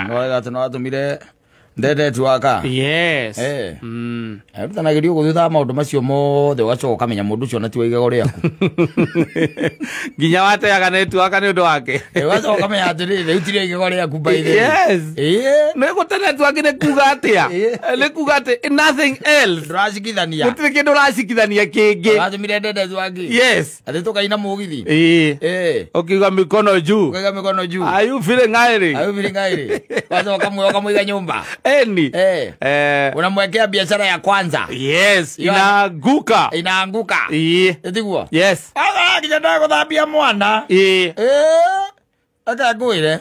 Ngoga tunatumire ndete tuaka. Yes. Tanagirio kuthutha maundu macio mothe ugacoka menya mundu ucio na ti waiga uri aku. Ginya wateaga ne tuaka ni undu wake. Ugacoka menya atiri riu tiri waiga uri aku by the. Yes. No gutene tuaki ne kuga atia. Ne kuga ati nothing else. Rasikithania. Gutire kindu rasikithania kingi. Watumire ndete tuaki. Yes. Ati tukaina mugithi. Ukiga mikono juu. Ukiga mikono juu. Are you feeling airy? Are you feeling airy? Wacoka mwoka mwiga nyumba. Eni. Unamwekea biashara ya kwanza. Yes. Inaanguka. Inaanguka. Etiguo. Yes. Kijana kuthambia mwana. Akagwire.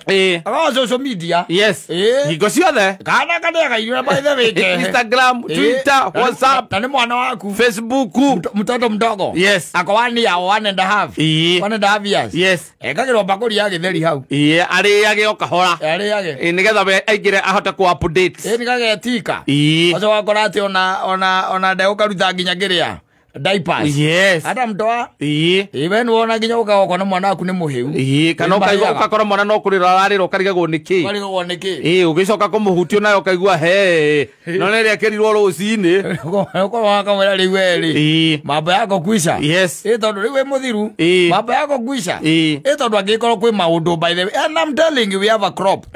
Social media. Yes. Higo ciothe. Kana gairira by the way. Instagram, Twitter, WhatsApp. Na ni mwana waku. Facebook. Mtoto mdogo. Yes. Ako 1 year, 1.5. 1.5 years. Yes. Ekagirwo bakuri ya githeri hau. Ari yage okahora. Ari yage. Nigetha aigire ahota ku update. Ni gagetika. Wacho wakora ati ona ndego karuta nginya giria. Diapers. Yes. Hata mtoa. Even wona nginya ukagoko na mwana waku ni muhiu. Kana ukakora mwana no kurira ararira ukarigagwo niki. Ukarigagwo niki. Ugicoka kumuhutio nayo ukaigua no nere akerirwo rucini. Uko waka mwera riweri. Mambo yako kwisha. Yes. Tondu riwe muthiru. Mambo yako kwisha. Tondu angikorwo kwi maundu by the way. And I'm telling you we have a crop.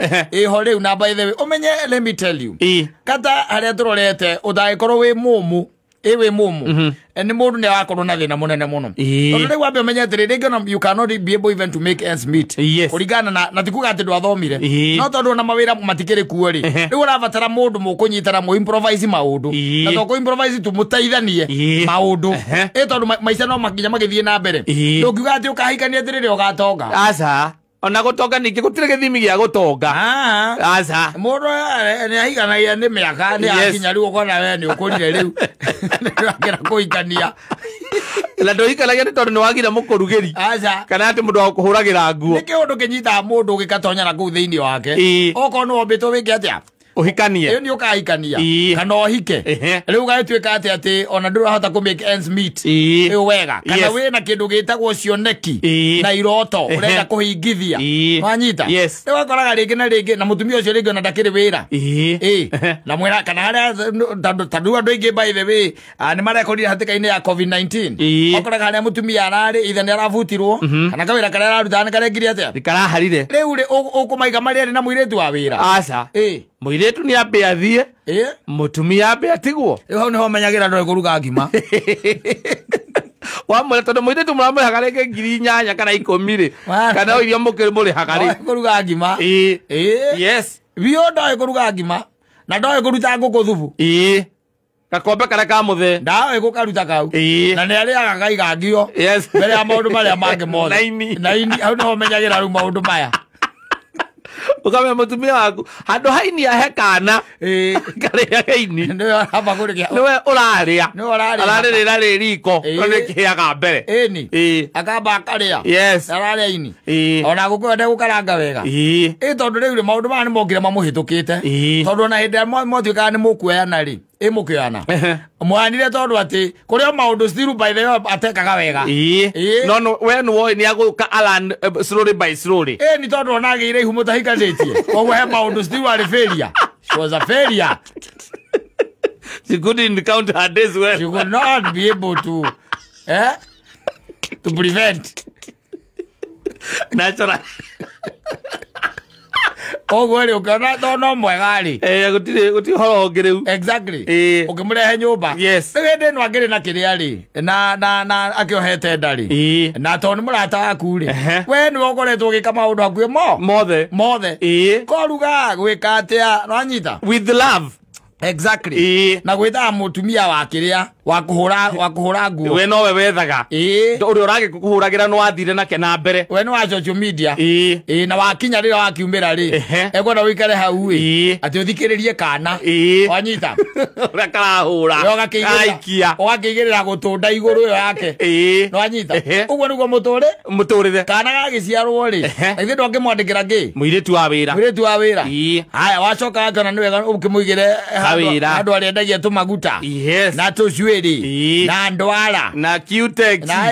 Hore na by the way. Umenye let me tell you. Kata haria turorete utaikorwo wi mumu. Ewe mumu. And the more they corona than a money mono. They were bemenyatri, you cannot be able even to make ends meet. Yes. Origana na tikuga te do athomire. Not on a mawira matikere kuori. They will have a taramodo mokoni taramo improvise maudo. Na to improvise to mutaidanie. Maudo. Eto maisano makijama githie na mbere. Ndugiga ati ukahikania tirire ugatoga. Asa. Ona gutonga niki gutire githimi gia gutonga. Asa. Mundu ni ahiganagia ni miaka ni akinya riu ukona we ni ukurire riu. Ngira kuikania. La ndoikanagia ni tondu ni wagira mukurugeri. Asa. Kana ati mundu akuhuragira nguo. Niki undu kinyita mundu gikatonya na ku thiini wake. Oko no obito wiki atia. Uhikanie. Iyo ni ukahikania. Kana ohike. Riu gaitwika ati ona ndura hota ku make ends meet. Wega. Kana we na kindu gitagwo cioneki na iroto urenda kuhingithia. Wanyita. Yes. Riu akoraga ringi na ringi na mutumia ucio ringi ona ndakiri wira. Na mwira kana haria tandu andu ingi by the way ni marekorire hatikaini ya COVID-19. Akoraga haria mutumia arari ithe ni arabutirwo kana kawira karia araruta ni karengire atia. Nikaraharire. Riu ukumaiga maria na muiritu wa wira. Asa. Muiretu ni ambe athie. Mutumia ambe atigwo. Hau niho menyagira ndo kuruga ngima. Wamwe tondu muiretu muramwe hagareke 8,000 kana 10 kana irio mukiri muri hagari. Kuruga ngima. Yes. Bio ndo kuruga ngima. Na ndo kuruta nguku thubu. Gakombe kare ka muthe. Ndawe gukaruta kau. Na ni aria gaigangio. Yes. Mbere ya maundu maria mange mothe. Naini. Hau niho menyagira ru maundu maya. Ukame mutumia waku handu haini ahekana kare haini ndio hapa kule niwe uraria ararira riko none kiaga mbere akaba akaria yes araria ini ona gukwenda gukaranga wega tondu riu maundu mani mokire mamuhitukite tondu na hindi motwika ni mukueana ri imukiana mwanire tondu ati kuria maundu still by the way atekaga wega no when wo ni aguka alan slowly by slowly ni tondu onagire ihumo tahikanitie koguo he maundu still are failure. She was a failure. She couldn't count her days well. She could not be able to prevent natural. Ogo ri ukana tono mwega ri guti horo ngiriu exactly ukimurehe nyumba yes wende no agire na kiria ri na akiohete ndari na toni murata waku ri we ni wokoretwo gika maundu akue mothe koruga gwika atia no anyita with love exactly na gwitha mutumia wa kiria wa kuhura nguo we no we wethaga uri urage kuhuragira no wathire nake na mbere we no wa social media na wakinya rira wakiumira ri ekwenda wikare hau ati uthikiririe kana wanyita ura karahura aikia ugakigirira gutunda iguru yo yake no wanyita uguo niguo muturire kana gagiciarwo ri ithe ndongimwandikira ngi muiretu wa wira haya wacoka kana ni wega ukimuigire kawira andu arendagia tumaguta na tucwiri na ndwara na Q-Tex na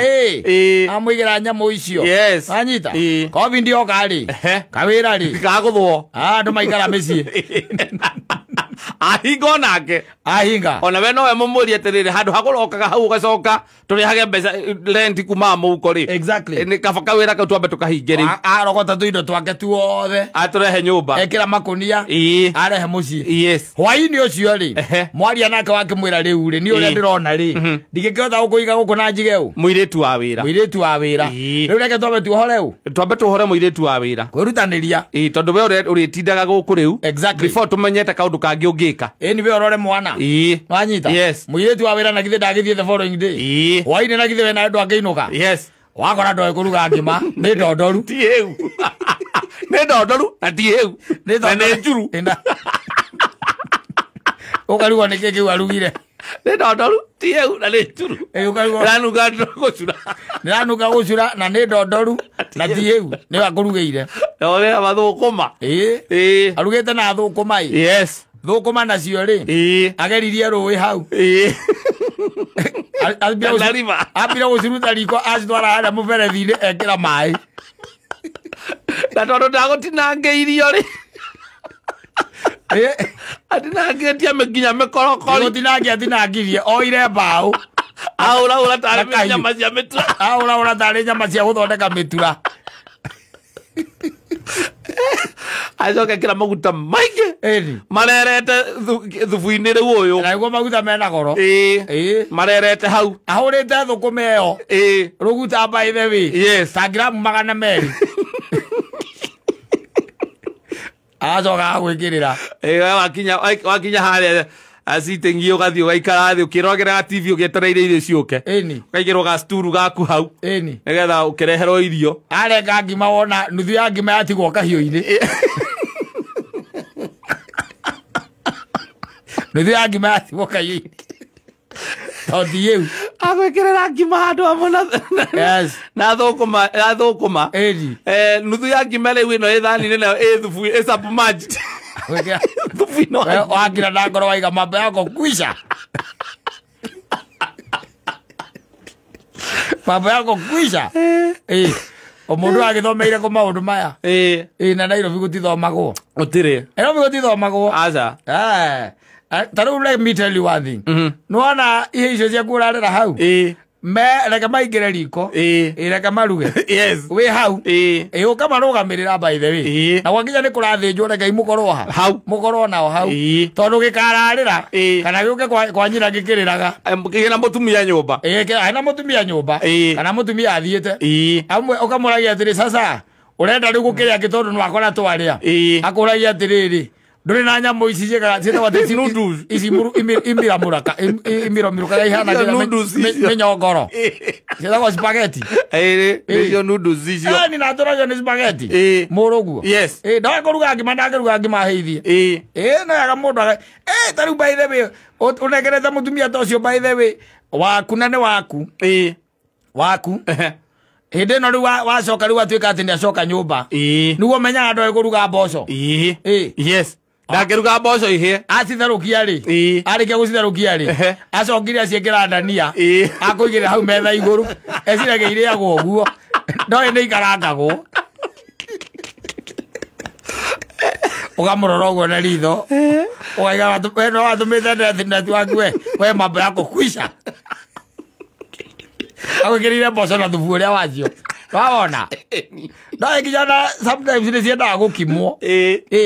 amwigira nyamu icio anyita covid ndio kari kawira ri gaguthwo andu maikara micii ahinga nake ahinga ona we no we mumurie atiriri handu hagurokaga hau gacoka turi hage mbeca rent kuma muko ri exactly ni kaba kawira ka twambe tukahinge ri arogota tuindo twake tuothe aturehe nyumba ekira makunia arehe mucii hwaini ucio ri mwaria nake wake mwira riu ri ni uria ndirona ri ndigikihota gukuiga guku na njigeu muiritu wa wira riu reke twambe tuhore muiritu wa wira kwirutaniria tondu we uritindaga guku riu before tumenyete kaundu kangi ungika ni we urore mwana wanyita muiritu wa wira na githe ndagithie the following day hwaini na githe we na andu angeinuka wakora ndoe kuruga ngima ni ndondoru ti eu ni ndondoru na ti eu na ni njuru ukarugwo ni kiki warugire ni ndondoru ti eu na ni njuru ukarugwo ranuga gucura na ni ndondoru na ti eu ni wakurugeire ndore mathukuma arugite na thukuma thukuma nacio ri ageririe rui hau ambire guciruta riko acitwara haria muberethi-ini ekira mai na tondu ndagutinangeirio ri atinangitie nginya mikorokori gutinangiatinangirie oire mbau auraura tari nyama cia mitura auraura tari nyama cia guthondeka mitura acoke kira maguta maingi marerete thubu-ini riu uyu na iguo maguta mena goro marerete hau ahurite thukuma iyo ruguta by the way ta gramu 200 acoka gwikirira wakinya haria asitengio gathio gaikara thi ukirogera TV ugietereire irio ciuke kaigirwo ga sturu gaku hau nigetha ukireherwo irio arenga ngima wona nuthu ya ngima yatigwo kahiu-ini nuthu ya ngima yatigwo kahiu-ini tondi eu agwikirira ngima handu amwe na thukuma nuthu ya ngima riu ino ithani-ini nayo thubu submerged wakira na ngoro waiga mambo yako kwisha mambo yako kwisha omundu agithomeire ku maundu maya na Nairobi gutithomagwo utire Nairobi gutithomagwo aza taru let me tell you one thing nuona ihe icio cia kurarira hau reke maingire riko reke maruge wi hau ukamarugamirira by the way na gwakinya ni kurathinjwo reke mukorwo hau mukorwo nao hau tondu gikararira kana giuke kwa nyina gikiriraga gina mutumia nyumba na mutumia nyumba kana mutumia athiete amwe ukamuragia atiri sasa urenda riu gukiria gitondu nwakora twaria akuragia atiriri nduri na nyamu ici cietagwo ati noodles ici imiromirukaga ihana minyongoro cietagwo spaghetti nicio noodles icio ni naturagio ni spaghetti muruguo ndakuruga ngima heithie no yaga mundu tariu by the way unegerete mutumia ta ucio by the way waku na ni waku hindi no riu wacoka riu atuika ati ni acoka nyumba niguo menyaga ndoe kuruga mboco ndakiruga mboco ihie acitharukia ri arikia gucitharukia ri acokire aciekira ndania akuigirira hau metha iguru eciragia iriagwo guo ndoe ni ikarangagwo ukamurora uguo na ritho ukaiga no watumite ndethi waku we mambo yako kwisha agwikirire mboco na thubu uria wacio wawona ndoe kijana sometimes ni ciendaga gukimwo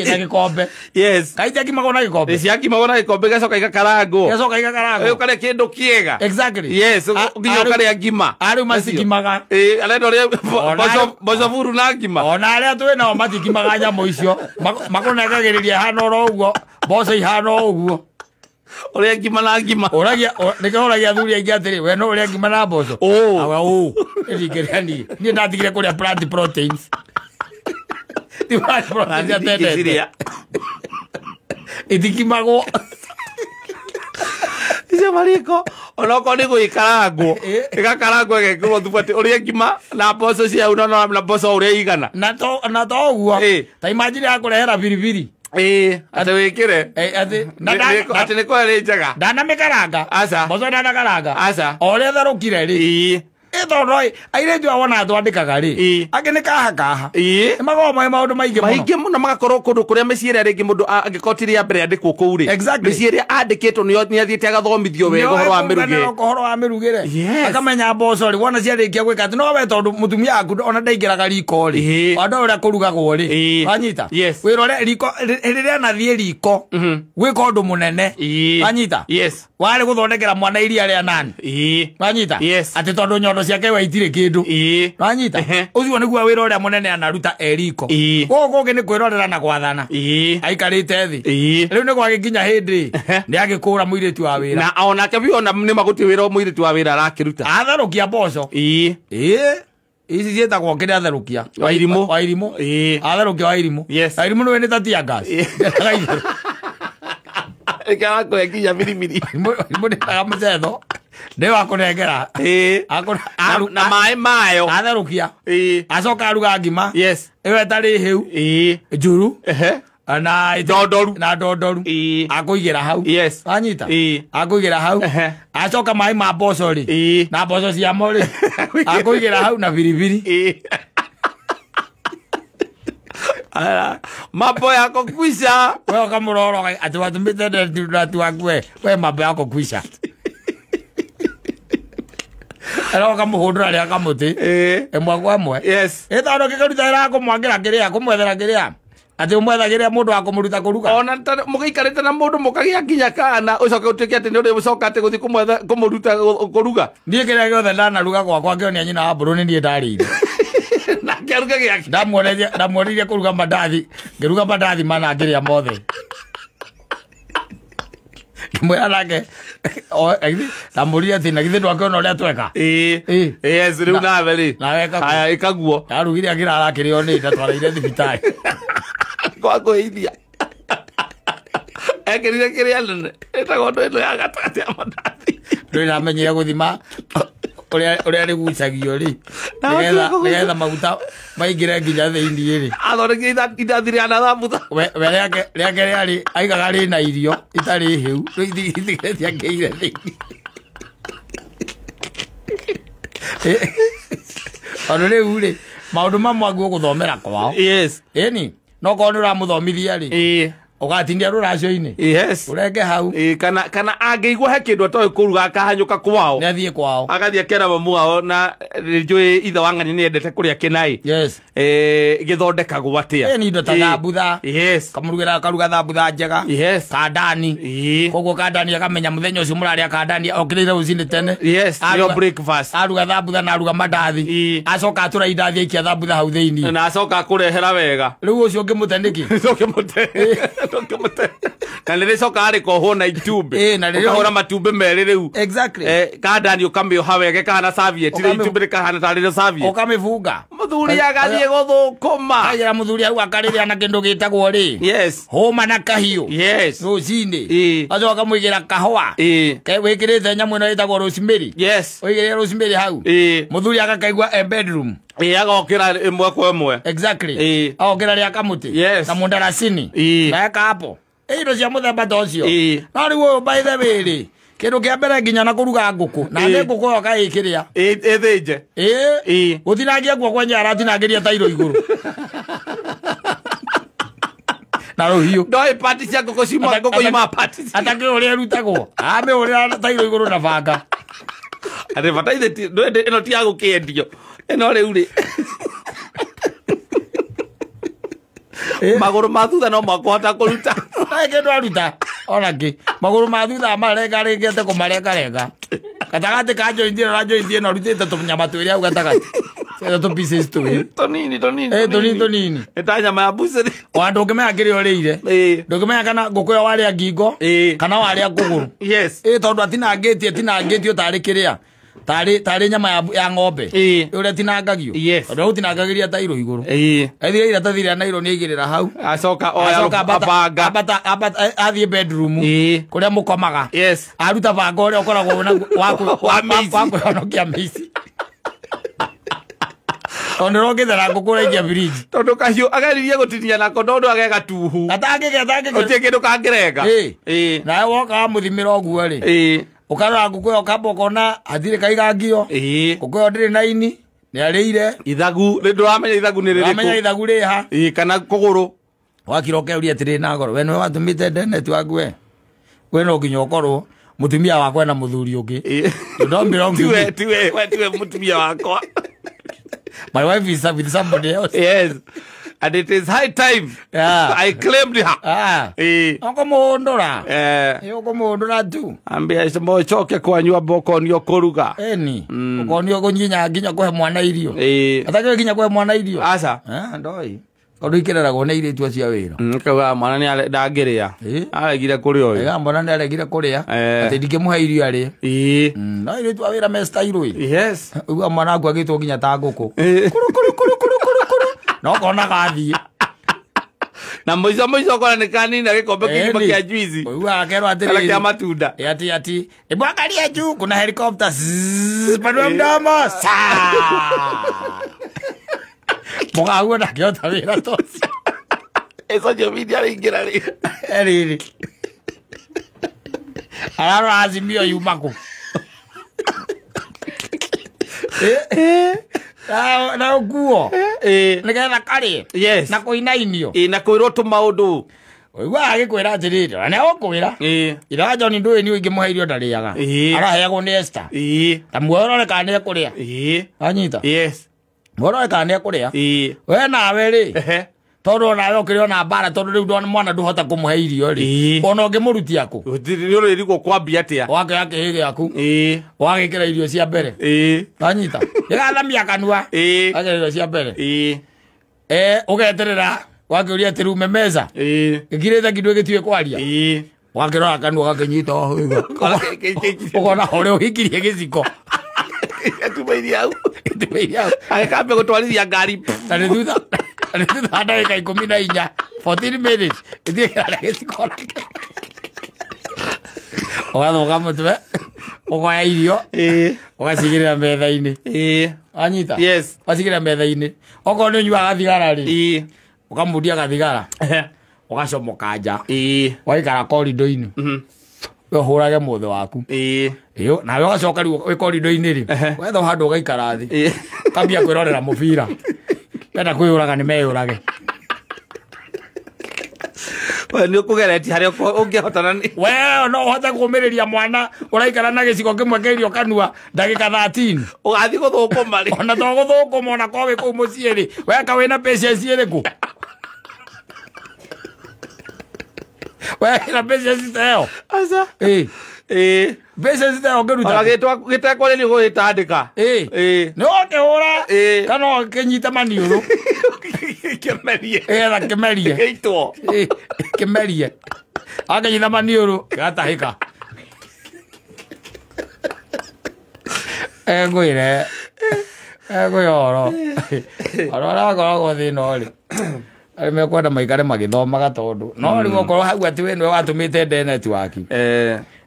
na gikombe kaita kimagwo na gikombe ciakimagwo na gikombe gacoka igakarangwo ukare kindu kiega nginya ukaria ngima ari macikimaga arenda ria mboco buru na ngima ona aria twi nao matikimaga nyamu icio makunengagiriria hana oro uguo mboco ihana uguo uria ngima na ngima uragia nikiragia thuri aingi atiri we no uria ngima na mboco awa irigerani ni ndathigire kuria plant proteins ti plant proteins atete itikimagwo icio mariko onoko ni guikarangwo igakarangwo igekirwo thubu ati uria ngima na mboco ciau na mboco uria igana na to uguo ta imagine akurehera biribiri ate wikire ate ne kwa rejaga dana mekaranga asa bozo dana karanga asa ole tharukire ri Ithoroi airetu awona athondekaga ri agene kaha magoma maundu maingi muno magakorwo kundu kuria miciiri ringi mundu angikotiria mbere andikwo kuu ri miciiri andikitwo ni athiite agathomithio wega uhoro wa mirugire akamenya mboco ri wona ciarikia gwika ati no we tondu mutumia aku ona ndaingiraga riko ri wandu uria kurugagwo ri wanyita wirore riko riria nathie riko gwika undu munene wanyita wari guthondekera mwana iria ria nani wanyita ati tondu nyondo ciake waitire kindu wanyita ucio niguo wira uria munene anaruta eriko gogo ni kwirorera na gwathana aikarite thi riu ni gwagikinya hindi ni agikura muiritu wa wira na onake bi ona ni maguti wira muiritu wa wira arakiruta atharukia mboco ici cietagwo kĩrĩa atherũkia Wairimu atherũkia Wairimu Wairimu nĩwe nĩ tatia gas ĩkara kũekinya mirimiri Wairimu nĩaga mũcetho nĩ wa kũnengera na maĩ mayo atherũkia acoka aruga ngima ĩyo ĩtarĩ hĩu njuru na ndondoru akuigira hau anyita akuigira hau acoka mai ma mboco ri na mboco cia mo ri akuigira hau na biribiri mambo yako kwisha wewe kamuroro ati watumite ndatu wakwe we mambo yako kwisha Ero kamuhundura ria kamuti emwe kwa mwe ethano kikaruta ira kumwangira kiria kumwethera kiria ati umwethagiria mundu wa kumuruta kuruga ona mugiikarite na mundu mukagia kinya kana ucoke utuike ati ni uri ucoka ati guthi kumuruta kuruga ndie kiria giothe ndanaruga gwakwa ngionia nyina wa mburu ni ndie ndarire na kiaruga giake ndamuonerie kuruga mandathi ngiruga mandathi mana ngiria mothe kimwira nake ndamurire ati na githe ndwakiona uria tweka yes riu nawe ri aya ikaguo arugire akirara akirio ni ndatwaraire thibitari kwa kuithia ekirire kiria nene etago ndu ya gatati ya mandathi ndinamenyire guthima uria rigucagio ri nigetha maguta maingire nginya thiini ri athondeke indathi ria na thambutha we riake riari aigaga ri na irio itari hiu ithigetia ngeire thiini ono riu ri maundu mamwe aguo guthomera kwao ni no korwo ni uramuthomithia ri ugatindia ruracio-ini urenge hau kana angeigua he kindu atoĩ kuruga akahanyũka kwao nĩ athiĩ kwao agathiĩ akera mamu wao na njũĩ ithe wa ng'ani nĩ endete kũrĩa kĩnai gĩthondekagwo atĩa ni indo ta thambutha kamũrugĩra karuga thambutha njega kandani koguo kandani akamenya mũthenya ũcio mũrarĩa kandani okĩrĩire rũcinĩ tene aruga thambutha na aruga mandathi acoka atũra indathi aikia thambutha hau thĩinĩ na acoka akũrehera wega rĩu ũcio ũngĩmũte nĩkĩ na nä rä coka arä kohwo na itumbä hå matumbä merä rä u kandani å kamä oha wege kahana rä itumbä rä kahana tarä å kamä bunga må thuri agathiä gå thå kå ma kaira må thuri hau akarä rä ana kä ndå gä tagwo rä hå ma na kahiå rå cinä acoka kamå igä ra kahåa wä kä rä te nyamå ä no ä tagwo rosemary å igä rä rosemary hau må thuri agakaigua bedroom agokä ra ä mwe kwa ä mwe agokä ra rä a kamå tä na må ndaracini naeka hapo indo cia muthemba ta ucio no riu uyu by the way ri kindu kia mbere nginya na kuruga nguku na nde nguku yo kai kiria ethinje gutinagia guo kwenya aratinangiria tairo iguru na ruhiu ndoi pati cia nguku ima pati atake uria rutagwo ame uria tairo iguru na banga ate bataithe ino ti ya gukiendio ino riu ri maguru ma thutha no makwata kuruta ake ndo aruta onake maguru ma thutha marenga rengete kumarenga katagati ka joindie no rutite tunyama twiri au katagati tu pieces tonini eta nyama ya buceri wandu ngimenya kirio riire ndungimenya kana nguku yo waria ngingo kana waria kuguru tondu atinangitie tari kiria tari nyama ya ng'ombe uria tinangagio tondu utinangagiria tairo iguru ethire ira tathire nairo ni igirira hau acoka abanga athie bedroom kuria mukomaga aruta banga uria ukoragwo wa kuhonokia mici Tondu rokithera ngukura ikia biriji. Tondu kahiu ageririe gutinia nako nondu agega tuhu. Atangike. Utie kindu kangerenga. Na woka muthimira oguo ri. Ukarora ngukuyo kamba ukona athire kaigangio. Ngukuyo ndiri na ini. Ni arire. Ithagu. Nduramenya ithagu ni ririku. Uramenya ithagu ri ha. Kana kuguru. Wakiroke uria atiri na ngoro. We nwe watumite ndenet waku we. We no nginya ukorwo mutumia wakwa na muthuri ungi. Don't be wrong. Tiwe mutumia wakwa. My wife is with somebody else. Yes. And it is high time. I claimed her. Oko muundura. Oko muundura tu. Ambia isemo choke kwanyua boko nio kuruga. Eni. Oko nio kunyinya nginya kuhe mwana irio. Atake nginya kuhe mwana irio. Asa. Ndoi. Kondu ikirera gone ire tu acia wira. Kauga mwana ni ndagiria. Aregire kuri oyo. Ega mwana ni aregire kuria. Ati ndikimuhe irio ari. No ire tu wira me style wi. Yes. Uga mwana aku agitwo nginya ta nguku. Kuru. No kona gathie. Na moizo kona ni kanini gikombe kigima kia juizi. Uga akerwa atiri. Kala kia matunda. Ati. Ibwangalia juu kuna helicopter. Panua mdomo. Monga huo na kiota wira tosi. Eso yo video ingira ri. Eriri. Araro azimio yumako. Na guo. Nigetha kari. Yes. Na kuinainio. Na kuirwo tu maundu. Oigwa agikwira atiriri. Na okwira. Ira John ndui ni ingimuhe irio ndariaga. Araheagwo ni Esther. Ta muorore kana kuria. Anyita. Yes. Muorore kana kuria. We nawe ri. Tondu nawe ukiriona na bara tondu riu ndona mwana nduhota kumuhe irio ri. Ona ungimuruti aku. Utiri uri riko kwambia atia. Wake yake hige aku. Wagikira irio cia mbere. Anyita. Igathamia kanua. Agera irio cia mbere. Ugeterera wakiuria ati rume meza. Gikirite kindu gitue kwaria. Wakirora kanua gakinyita higa. Ukona hore uhikirie giciko. Tumeiria au. Akaambia gutwarithia ngari. Tani thutha. Ada kai 14 14 minutes. Ithie kana giciko. Ogathoka mutwe. Ogoya irio. Ogacigirira metha-ini. Anyita. Yes. Wacigirira metha-ini. Oko ni nyuaga thigara ri. Ukamudia gathigara. Ugacomoka nja. Waikara korido-ini. We hurage muthe waku. Iyo na we ugacoka ri we korido-ini ri. Wetha handu ugaikara thi. Kambia kwirorera mubira. Penda kwiyuraga ni meyurage. We ni ukugereti hari ungihotana ni. We no uhota kumiriria mwana uraikara na giciko kimwe kirio kanua ndagika 13. Ugathi guthukuma ri. Ona to guthukuma ona kwa we ku mucii ri. We ka wina patience iriku. We na patience teo. Asa. Patience teo ngeruta. Ona gitekwo ni gwitandika. No kehura. Kana kinyita maniuru. Kemerie. Na kemerie. Geitwo. Kemerie. Akinyita maniuru gatahika. Ngwire. Ngwiyoro. Arora goragwo thina ri. Ari mekwenda maikare magithomaga tondu. No ri gokorwo hau ati we nwe watumite ndenet waki.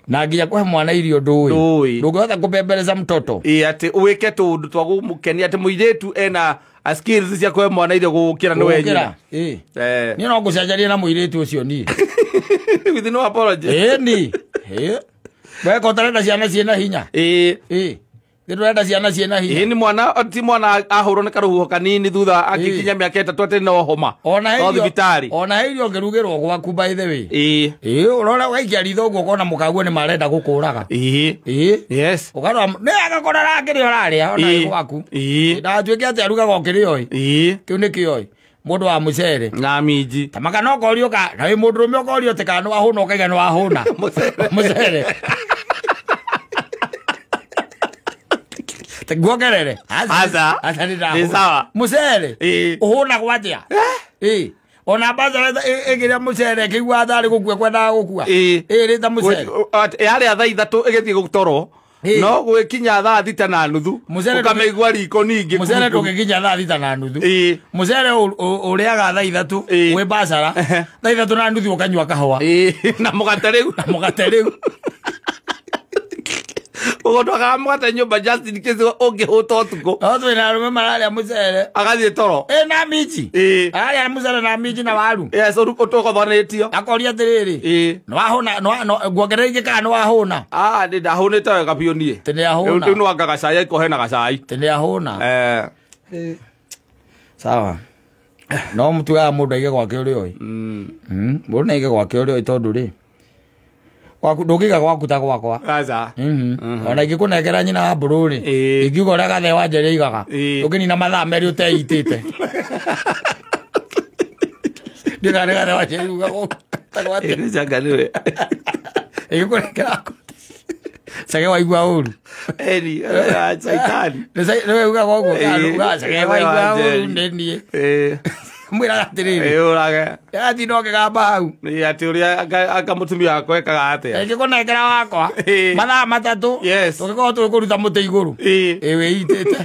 Na nginya kuhe mwana irio ndui. Ndungihota kubembeleza mtoto. Ati uwike tundu twa gumukenia ati muiretu ena skills cia kuhe mwana irio gukira ni wenyina. Ni no ngucenjeria na muiretu ucio ni. With no apology. Ni. We kotarenda ciana ciena hinya. Ndurenda ciana ciena hinya. Ni mwana ti mwana ahurwo ni karuhuho kanini thutha akikinya miaka 3 ati no homa. Ona thibitari. Ona hirio ngirugirwo gwaku by the way. Urora waikia ritho guo kona mukaguo ni marenda gukuraga. Yes. Ukarora ni agakora rakiri oraria ona gwaku. Ndatuike ati arugaga okirio kiu ni kioi. Mundu wa mucere na minji. Tamaka no korio ka na wi mundu rume korio te kana wahuna ukaiga no wahuna. Mucere. Guogerere. Asa ni da. Ni sawa. Mucere. Uhuna gwatia. Ona baza egiria mucere kigwa thari gukua kwenda gukua. Ri ta mucere. Yari atha ithatu igithie gutoro. No gwikinya thaa 6:30 ukameigua riko ningi. Mucere ndugikinya thaa 6:30. Mucere uriaga thaa 3 wi basara. Thaa 3:30 ukanyua kahua. Na mugate riu. Ugo akamwata nyumba just in case ungihuta utuku. Otwe na rume mararĩa mũcere. Agathie toro. Na miji. Arĩa mũcere na miji na waru. Yes, utukothonetio. Akoria atĩrĩrĩ. Nwahũna nguongereire kana nwahũna. Ndĩ ndahũnĩte wega biũ niĩ. Tene ahũna. Rĩu nĩwanga gacai ko hena gacai. Tene ahũna. Sawa. No mũtuaga mũndũ aige gwake ũrĩa ũĩ. Mũndũ na aige gwake ũrĩa ũĩ tondũ rĩ. Waku ndũngĩiga gwaku ta gwakwa. Aca. Ona ingĩkũnengera nyina wa mbũrũ-rĩ, ingiuga ũrĩa gathe wa Njeri aigaga. Ndũngĩnina mathaa merĩ ũteitĩte. Ndĩrarĩ gathe wa Njeri ugaga ũtagwo atĩa. Nĩ canganĩwe. Ingĩkũnengera Sage waigua ũru. Eni, saitani. Nĩwe ugaga ũguo. Sage waigua ũru nĩ niĩ. Mwĩraga atĩrĩrĩ. Ũrage. Yathi no kĩgamba hau. Atĩ ũrĩa anga mũtumia wakwa ekaga atĩa. Ingĩkũnengera wakwa. Mathaa matatũ. Tũngĩkorwo tũrĩ kũruta mũtĩ igũrũ. Wĩitĩte.